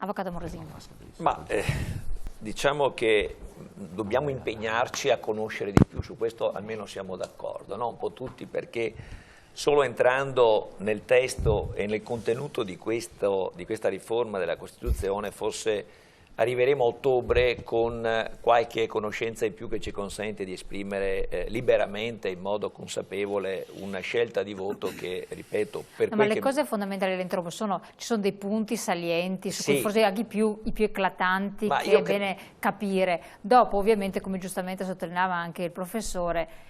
Avvocato Morosini. Diciamo che dobbiamo impegnarci a conoscere di più, su questo almeno siamo d'accordo, no? Un po' tutti, perché solo entrando nel testo e nel contenuto di questa riforma della Costituzione forse arriveremo a ottobre con qualche conoscenza in più che ci consente di esprimere liberamente, in modo consapevole, una scelta di voto che, ripeto, per ma le cose fondamentali dell'interrogo ci sono dei punti salienti, su cui forse anche i più eclatanti, che è bene capire. Dopo, ovviamente, come giustamente sottolineava anche il professore,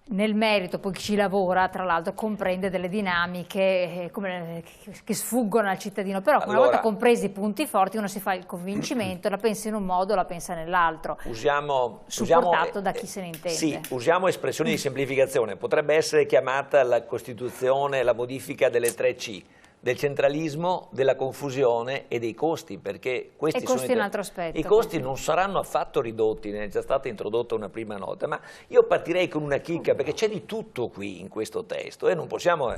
nel merito, poi chi ci lavora, tra l'altro, comprende delle dinamiche che sfuggono al cittadino, però una volta compresi i punti forti uno si fa il convincimento, la pensa in un modo, la pensa nell'altro, supportato da chi se ne intende. Sì, usiamo espressioni di semplificazione, potrebbe essere chiamata la Costituzione la modifica delle 3C, del centralismo, della confusione e dei costi, perché questi sono un altro aspetto. I costi non saranno affatto ridotti, ne è già stata introdotta una prima nota, ma io partirei con una chicca, perché c'è di tutto qui in questo testo e non possiamo...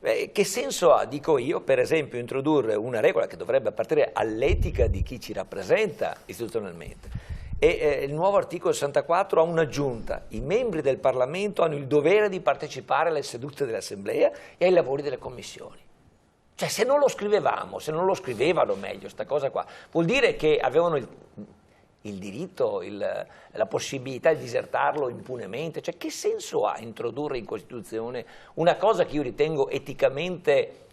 che senso ha, dico io, per esempio, introdurre una regola che dovrebbe appartenere all'etica di chi ci rappresenta istituzionalmente? E il nuovo articolo 64 ha un'aggiunta: i membri del Parlamento hanno il dovere di partecipare alle sedute dell'Assemblea e ai lavori delle commissioni. Cioè, se non lo scrivevamo, se non lo scrivevano meglio, sta cosa qua, vuol dire che avevano il diritto, la possibilità di disertarlo impunemente. Cioè, che senso ha introdurre in Costituzione una cosa che io ritengo eticamente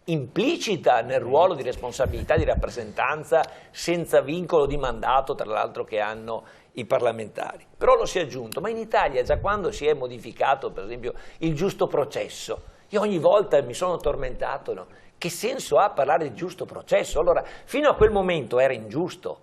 implicita nel ruolo di responsabilità, di rappresentanza, senza vincolo di mandato, tra l'altro, che hanno i parlamentari? Però lo si è aggiunto, ma in Italia, già quando si è modificato, per esempio, il giusto processo, io ogni volta mi sono tormentato, no? Che senso ha parlare di giusto processo? Allora, fino a quel momento era ingiusto.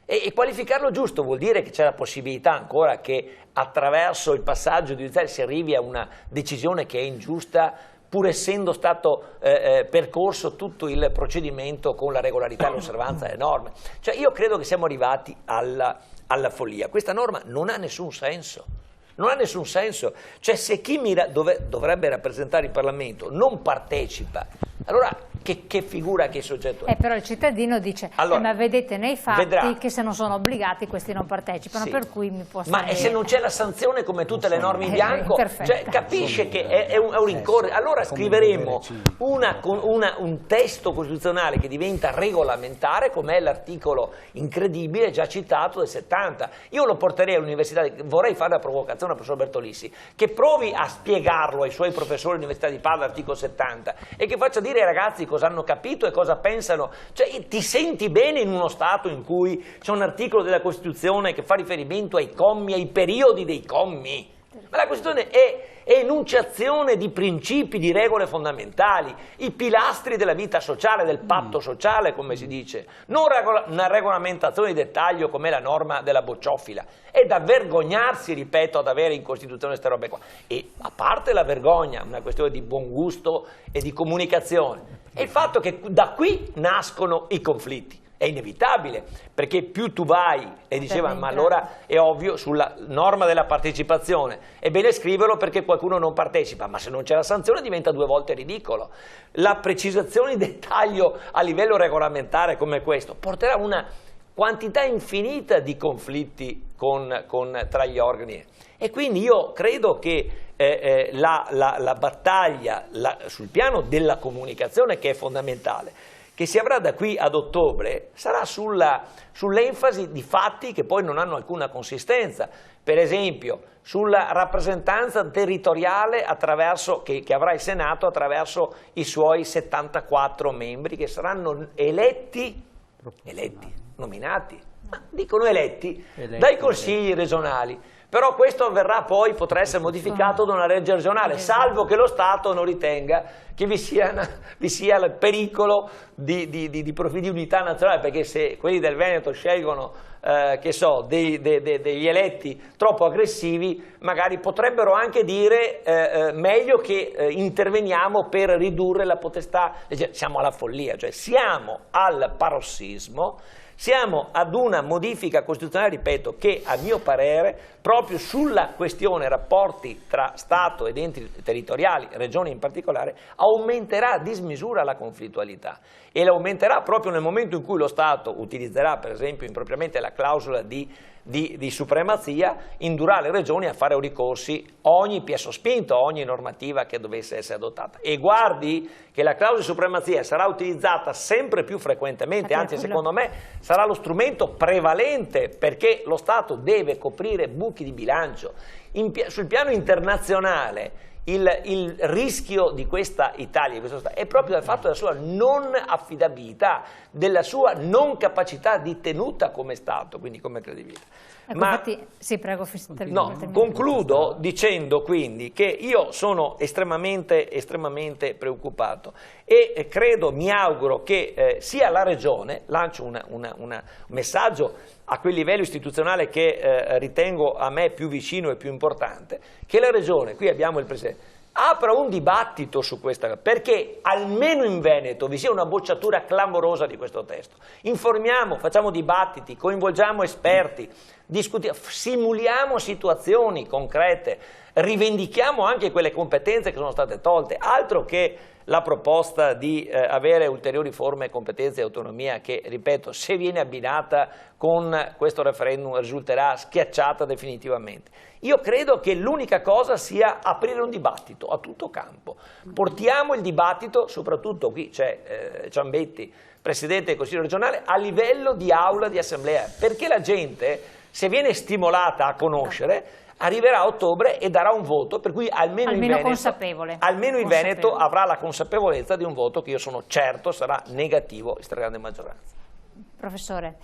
E qualificarlo giusto vuol dire che c'è la possibilità ancora che attraverso il passaggio giudiziario si arrivi a una decisione che è ingiusta, pur essendo stato percorso tutto il procedimento con la regolarità e l'osservanza delle norme. Cioè, io credo che siamo arrivati alla follia. Questa norma non ha nessun senso. Non ha nessun senso, cioè se chi dovrebbe rappresentare il Parlamento non partecipa, allora che figura, che soggetto è? Però il cittadino dice, allora, ma vedete nei fatti che se non sono obbligati questi non partecipano, sì, per cui mi può stare... Ma se non c'è la sanzione, come tutte le norme in bianco, cioè, capisce che è un rincorrere. Allora scriveremo un testo costituzionale che diventa regolamentare, come è l'articolo incredibile già citato del 70. Io lo porterei all'università, vorrei fare la provocazione al professor Bertolissi, che provi a spiegarlo ai suoi professori all'Università di Padova, l'articolo 70, e che faccia dire ai ragazzi cosa hanno capito e cosa pensano. Cioè, ti senti bene in uno Stato in cui c'è un articolo della Costituzione che fa riferimento ai commi, ai periodi dei commi? Ma la Costituzione è enunciazione di principi, di regole fondamentali, i pilastri della vita sociale, del patto sociale, come si dice, non una regolamentazione di dettaglio come la norma della bocciofila. È da vergognarsi, ripeto, ad avere in Costituzione queste robe qua. E a parte la vergogna, una questione di buon gusto e di comunicazione, è il fatto che da qui nascono i conflitti. È inevitabile, perché più tu vai, e diceva, ma allora è ovvio, sulla norma della partecipazione, è bene scriverlo perché qualcuno non partecipa, ma se non c'è la sanzione diventa 2 volte ridicolo. La precisazione di dettaglio a livello regolamentare come questo porterà una quantità infinita di conflitti tra gli organi. E quindi io credo che la battaglia sul piano della comunicazione, che è fondamentale, che si avrà da qui ad ottobre, sarà sull'enfasi di fatti che poi non hanno alcuna consistenza. Per esempio, sulla rappresentanza territoriale che avrà il Senato attraverso i suoi 74 membri che saranno nominati, ma dicono eletti dai consigli regionali. Però questo avverrà poi, potrà essere modificato da una legge regionale, salvo che lo Stato non ritenga che vi sia il pericolo di profili di unità nazionale, perché se quelli del Veneto scelgono degli eletti troppo aggressivi, magari potrebbero anche dire meglio che interveniamo per ridurre la potestà. Siamo alla follia, cioè siamo al parossismo. Siamo ad una modifica costituzionale, ripeto, che a mio parere, proprio sulla questione rapporti tra Stato ed enti territoriali, regioni in particolare, aumenterà a dismisura la conflittualità e la aumenterà proprio nel momento in cui lo Stato utilizzerà per esempio impropriamente la clausola di supremazia, indurrà le regioni a fare ricorsi ogni piè sospinto, ogni normativa che dovesse essere adottata. E guardi che la clausola di supremazia sarà utilizzata sempre più frequentemente, anzi secondo me sarà lo strumento prevalente, perché lo Stato deve coprire buchi di bilancio. Sul piano internazionale il rischio di questa Italia è proprio dal fatto della sua non affidabilità, della sua non capacità di tenuta come Stato, quindi come credibilità. Ecco, infatti, sì, prego, concludo dicendo quindi che io sono estremamente preoccupato e credo, mi auguro che sia la Regione, lancio un messaggio a quel livello istituzionale che ritengo a me più vicino e più importante, che la Regione, qui abbiamo il Presidente, apra un dibattito su questa, perché almeno in Veneto vi sia una bocciatura clamorosa di questo testo. Informiamo, facciamo dibattiti, coinvolgiamo esperti, simuliamo situazioni concrete, rivendichiamo anche quelle competenze che sono state tolte, altro che la proposta di avere ulteriori forme, competenze e autonomia che, ripeto, se viene abbinata con questo referendum risulterà schiacciata definitivamente. Io credo che l'unica cosa sia aprire un dibattito a tutto campo. Portiamo il dibattito, soprattutto qui c'è Ciambetti, Presidente del Consiglio regionale, a livello di aula di assemblea, perché la gente, se viene stimolata a conoscere, arriverà a ottobre e darà un voto, per cui almeno il Veneto avrà la consapevolezza di un voto che io sono certo sarà negativo in stragrande maggioranza. Professore,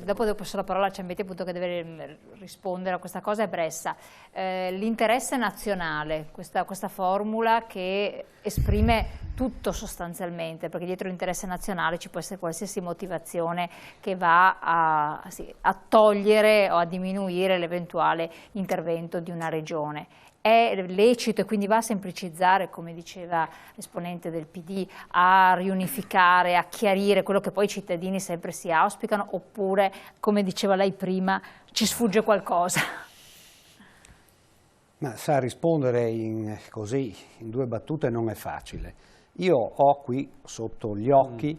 dopo devo passare la parola a Ciambetti, appunto, che deve rispondere a questa cosa, è Bressa. L'interesse nazionale, questa formula che esprime tutto sostanzialmente, perché dietro l'interesse nazionale ci può essere qualsiasi motivazione che va a togliere o a diminuire l'eventuale intervento di una regione. È lecito e quindi va a semplicizzare, come diceva l'esponente del PD, a riunificare, a chiarire quello che poi i cittadini sempre si auspicano, oppure, come diceva lei prima, ci sfugge qualcosa? Ma sa, rispondere così, in due battute, non è facile. Io ho qui sotto gli occhi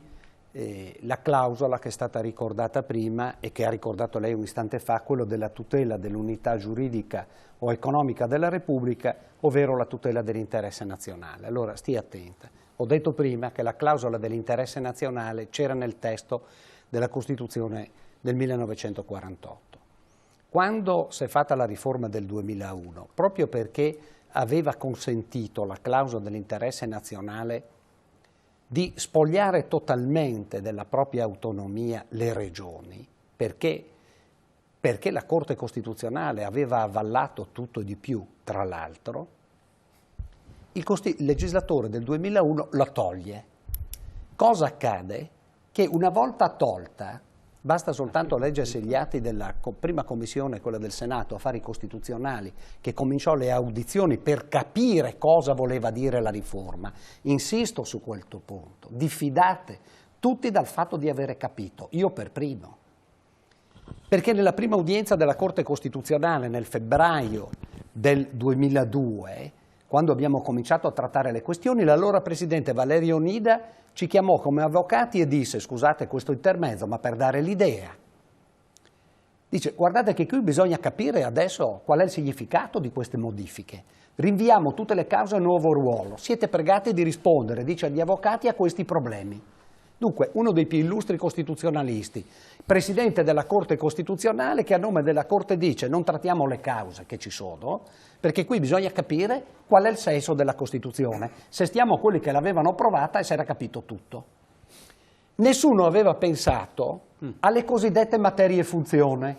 la clausola che è stata ricordata prima e che ha ricordato lei un istante fa, quello della tutela dell'unità giuridica o economica della Repubblica, ovvero la tutela dell'interesse nazionale. Allora stia attenta. Ho detto prima che la clausola dell'interesse nazionale c'era nel testo della Costituzione del 1948. Quando si è fatta la riforma del 2001, proprio perché aveva consentito la clausola dell'interesse nazionale di spogliare totalmente della propria autonomia le regioni, perché la Corte Costituzionale aveva avallato tutto e di più, tra l'altro, il legislatore del 2001 la toglie. Cosa accade? Che una volta tolta, basta soltanto leggersi gli atti della prima commissione, quella del Senato, Affari Costituzionali, che cominciò le audizioni per capire cosa voleva dire la riforma. Insisto su quel punto, diffidate tutti dal fatto di avere capito, io per primo. Perché nella prima udienza della Corte Costituzionale nel febbraio del 2002, quando abbiamo cominciato a trattare le questioni, l'allora Presidente Valerio Onida ci chiamò come avvocati e disse: scusate questo intermezzo, ma per dare l'idea. Dice: guardate che qui bisogna capire adesso qual è il significato di queste modifiche. Rinviamo tutte le cause a nuovo ruolo. Siete pregati di rispondere, dice agli avvocati, a questi problemi. Dunque, uno dei più illustri costituzionalisti, Presidente della Corte Costituzionale, che a nome della Corte dice: non trattiamo le cause che ci sono, perché qui bisogna capire qual è il senso della Costituzione. Se stiamo a quelli che l'avevano approvata e si era capito tutto. Nessuno aveva pensato alle cosiddette materie e funzione,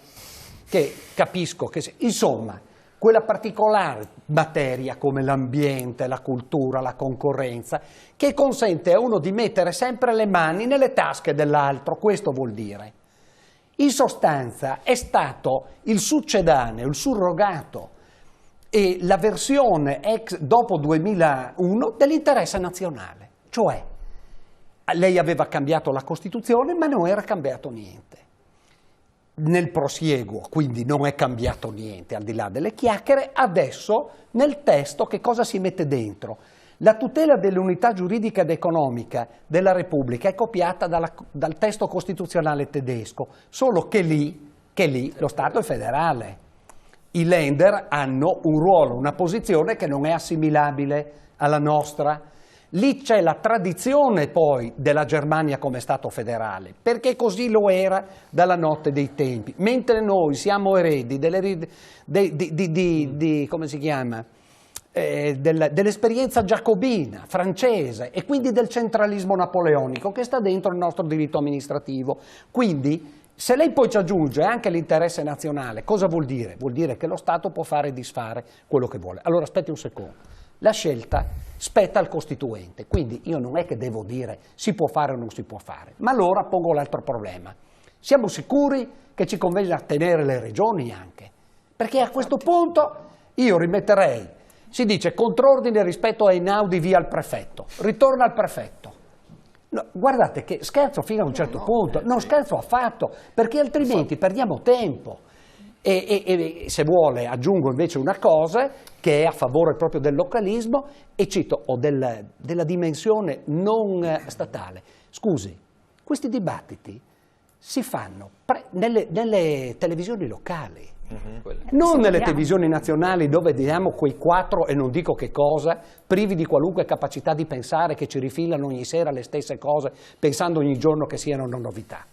che capisco che... Insomma, quella particolare materia come l'ambiente, la cultura, la concorrenza, che consente a uno di mettere sempre le mani nelle tasche dell'altro, questo vuol dire. In sostanza è stato il succedaneo, il surrogato e la versione dopo 2001 dell'interesse nazionale, cioè lei aveva cambiato la Costituzione, ma non era cambiato niente. Nel prosieguo, quindi non è cambiato niente, al di là delle chiacchiere. Adesso nel testo che cosa si mette dentro? La tutela dell'unità giuridica ed economica della Repubblica è copiata dal testo costituzionale tedesco, solo che lì lo Stato è federale. I Länder hanno un ruolo, una posizione che non è assimilabile alla nostra. Lì c'è la tradizione poi della Germania come Stato federale, perché così lo era dalla notte dei tempi, mentre noi siamo eredi come si chiama? Dell'esperienza giacobina, francese, e quindi del centralismo napoleonico che sta dentro il nostro diritto amministrativo. Quindi, se lei poi ci aggiunge anche l'interesse nazionale, cosa vuol dire? Vuol dire che lo Stato può fare e disfare quello che vuole. Allora, aspetti un secondo. La scelta spetta al Costituente, quindi io non è che devo dire si può fare o non si può fare, ma allora pongo l'altro problema. Siamo sicuri che ci convenga tenere le regioni anche? Perché a questo punto io rimetterei, si dice contrordine rispetto ai Einaudi via al prefetto, ritorna al prefetto. No, guardate che scherzo fino a un certo punto, non scherzo affatto, perché altrimenti perdiamo tempo. E se vuole aggiungo invece una cosa che è a favore proprio del localismo e cito, o della dimensione non statale. Scusi, questi dibattiti si fanno nelle televisioni locali, non nelle televisioni nazionali dove diamo quei 4 e non dico che cosa, privi di qualunque capacità di pensare, che ci rifilano ogni sera le stesse cose, pensando ogni giorno che siano una novità.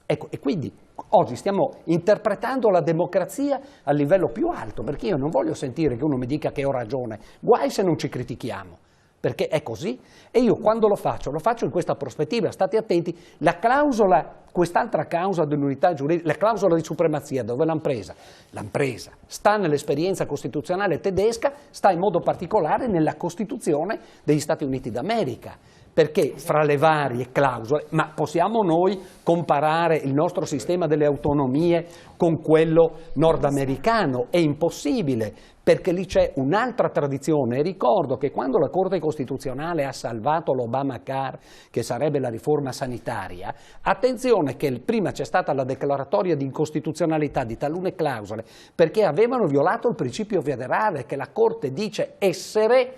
Ecco, e quindi oggi stiamo interpretando la democrazia a livello più alto, perché io non voglio sentire che uno mi dica che ho ragione, guai se non ci critichiamo, perché è così. E io quando lo faccio in questa prospettiva, state attenti, la clausola, quest'altra causa dell'unità giuridica, la clausola di supremazia, dove l'hanno presa? L'hanno presa, sta nell'esperienza costituzionale tedesca, sta in modo particolare nella Costituzione degli Stati Uniti d'America. Perché fra le varie clausole, ma possiamo noi comparare il nostro sistema delle autonomie con quello nordamericano? È impossibile, perché lì c'è un'altra tradizione. E ricordo che quando la Corte Costituzionale ha salvato l'Obamacare, che sarebbe la riforma sanitaria, attenzione che prima c'è stata la declaratoria di incostituzionalità di talune clausole, perché avevano violato il principio federale, che la Corte dice essere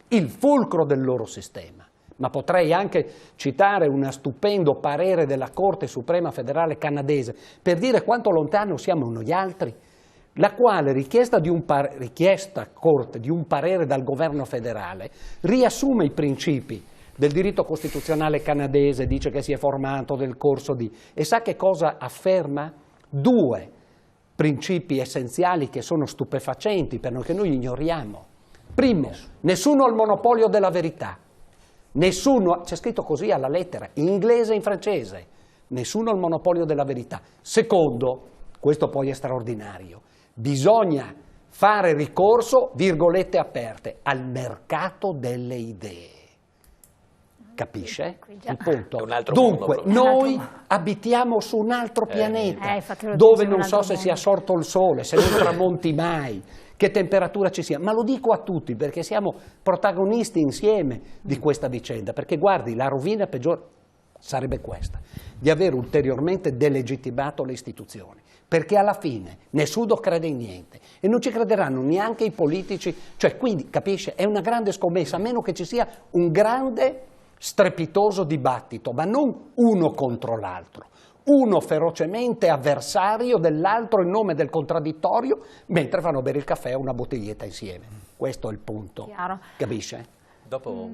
il fulcro del loro sistema. Ma potrei anche citare un stupendo parere della Corte Suprema Federale canadese per dire quanto lontano siamo noi altri, la quale richiesta Corte di un parere dal governo federale riassume i principi del diritto costituzionale canadese, dice che si è formato nel corso di... E sa che cosa afferma? 2 principi essenziali che sono stupefacenti per noi, che noi ignoriamo. Primo, nessuno ha il monopolio della verità. Nessuno, c'è scritto così alla lettera, in inglese e in francese, nessuno ha il monopolio della verità. Secondo, questo poi è straordinario, bisogna fare ricorso, virgolette aperte, al mercato delle idee. Capisce? Il punto. Dunque, noi abitiamo su un altro pianeta, dove non so se sia sorto il sole, se non tramonti mai, che temperatura ci sia, ma lo dico a tutti perché siamo protagonisti insieme di questa vicenda, perché guardi, la rovina peggiore sarebbe questa, di aver ulteriormente delegittimato le istituzioni, perché alla fine nessuno crede in niente e non ci crederanno neanche i politici, cioè quindi, capisce, è una grande scommessa, a meno che ci sia un grande strepitoso dibattito, ma non uno contro l'altro, uno ferocemente avversario dell'altro in nome del contraddittorio, mentre fanno bere il caffè a una bottiglietta insieme. Questo è il punto. Chiaro. Capisce? Dopo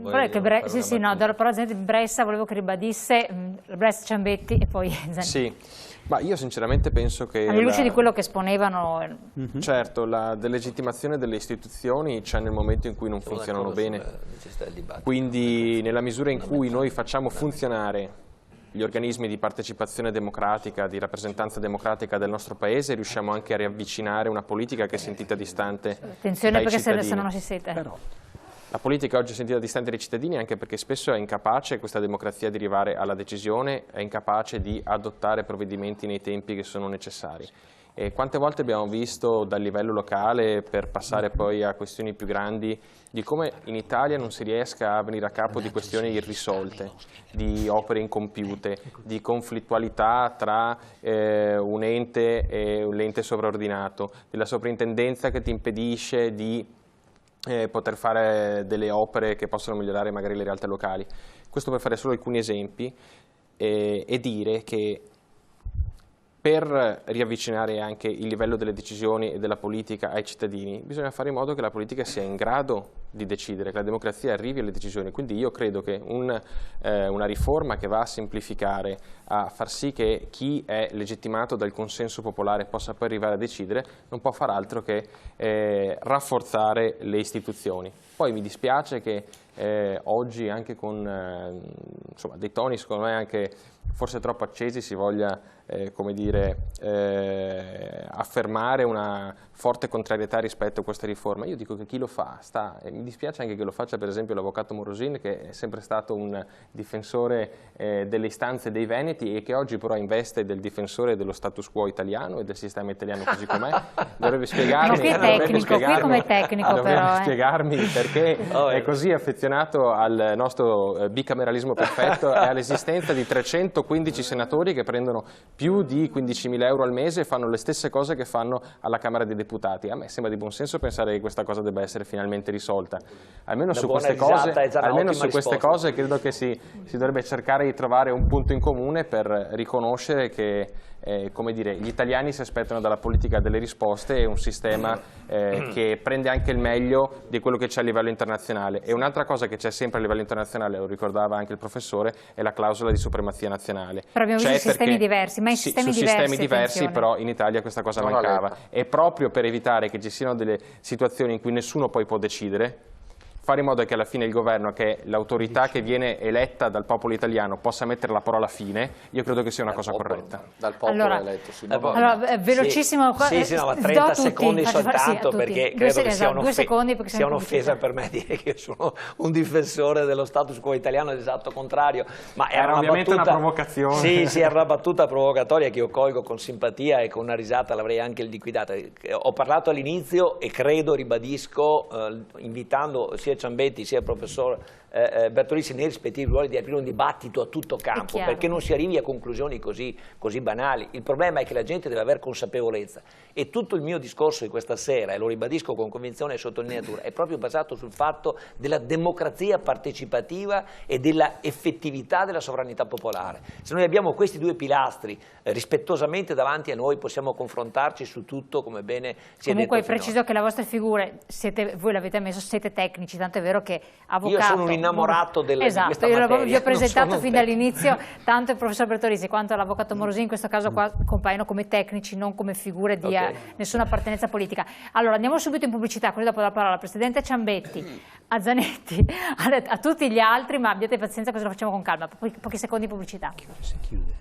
sì, no, do la parola a Bressa, volevo che ribadisse Bressa, Ciambetti e poi Zanin. Sì, ma io sinceramente penso che... Alla luce di quello che esponevano... Certo, la delegittimazione delle istituzioni c'è nel momento in cui non funzionano bene. Quindi nella misura in cui noi facciamo funzionare gli organismi di partecipazione democratica, di rappresentanza democratica del nostro Paese, riusciamo anche a riavvicinare una politica che è sentita distante Attenzione dai perché cittadini. se no non si sente. Però. La politica oggi è sentita distante dai cittadini anche perché spesso è incapace questa democrazia di arrivare alla decisione, è incapace di adottare provvedimenti nei tempi che sono necessari. E quante volte abbiamo visto dal livello locale, per passare poi a questioni più grandi, di come in Italia non si riesca a venire a capo di questioni irrisolte, di opere incompiute, di conflittualità tra un ente e l'ente sovraordinato, della sovrintendenza che ti impedisce di poter fare delle opere che possono migliorare magari le realtà locali. Questo per fare solo alcuni esempi e dire che per riavvicinare anche il livello delle decisioni e della politica ai cittadini, bisogna fare in modo che la politica sia in grado di decidere, che la democrazia arrivi alle decisioni. Quindi io credo che una riforma che va a semplificare, a far sì che chi è legittimato dal consenso popolare possa poi arrivare a decidere, non può far altro che rafforzare le istituzioni. Poi mi dispiace che oggi anche con insomma, dei toni secondo me anche forse troppo accesi si voglia come dire, affermare una forte contrarietà rispetto a questa riforma. Io dico che chi lo fa sta, e mi dispiace anche che lo faccia per esempio l'avvocato Morosin, che è sempre stato un difensore delle istanze dei veneti e che oggi però investe del difensore dello status quo italiano e del sistema italiano così com'è. Dovrebbe spiegarmi, dovrebbe spiegarmi perché è così affezionato al nostro bicameralismo perfetto e all'esistenza di 315 senatori che prendono più di 15.000 euro al mese e fanno le stesse cose che fanno alla Camera dei Deputati. A me sembra di buon senso pensare che questa cosa debba essere finalmente risolta. Almeno su queste cose credo che si dovrebbe cercare di trovare un punto in comune per riconoscere che come dire, gli italiani si aspettano dalla politica delle risposte e un sistema che prende anche il meglio di quello che c'è a livello internazionale. E un'altra cosa che c'è sempre a livello internazionale, lo ricordava anche il professore, è la clausola di supremazia nazionale. Però abbiamo visto sistemi diversi, ma in sistemi diversi però in Italia questa cosa mancava. E proprio per evitare che ci siano delle situazioni in cui nessuno poi può decidere, fare in modo che alla fine il governo, che è l'autorità che viene eletta dal popolo italiano, possa mettere la parola fine, io credo che sia una cosa corretta. Dal popolo eletto, sì. Allora, velocissimo. Sì, no, ma 30 secondi soltanto, perché credo che sia un'offesa per me dire che io sono un difensore dello status quo italiano, l'esatto contrario. Ma era ovviamente una provocazione. Sì, era una battuta provocatoria che io colgo con simpatia e con una risata l'avrei anche liquidata. Ho parlato all'inizio e credo, ribadisco, invitando sia Ciambetti sia il professor Bertolizzi nei rispettivi ruoli, di aprire un dibattito a tutto campo, perché non si arrivi a conclusioni così banali. Il problema è che la gente deve avere consapevolezza e tutto il mio discorso di questa sera, e lo ribadisco con convinzione e sottolineatura, è proprio basato sul fatto della democrazia partecipativa e della effettività della sovranità popolare. Se noi abbiamo questi due pilastri rispettosamente davanti a noi, possiamo confrontarci su tutto come bene si è detto. Comunque è preciso che la vostra figura, voi l'avete messo, siete tecnici, tanto è vero che avvocato... Io sono un innamorato di questa materia. Vi ho presentato fin dall'inizio, tanto il professor Bertolizzi quanto l'avvocato Morosin in questo caso qua compaiono come tecnici, non come figure di nessuna appartenenza politica. Allora andiamo subito in pubblicità, così dopo la parola al Presidente Ciambetti, a Zanetti, a tutti gli altri, ma abbiate pazienza, cosa lo facciamo con calma, pochi secondi in pubblicità. Si chiude.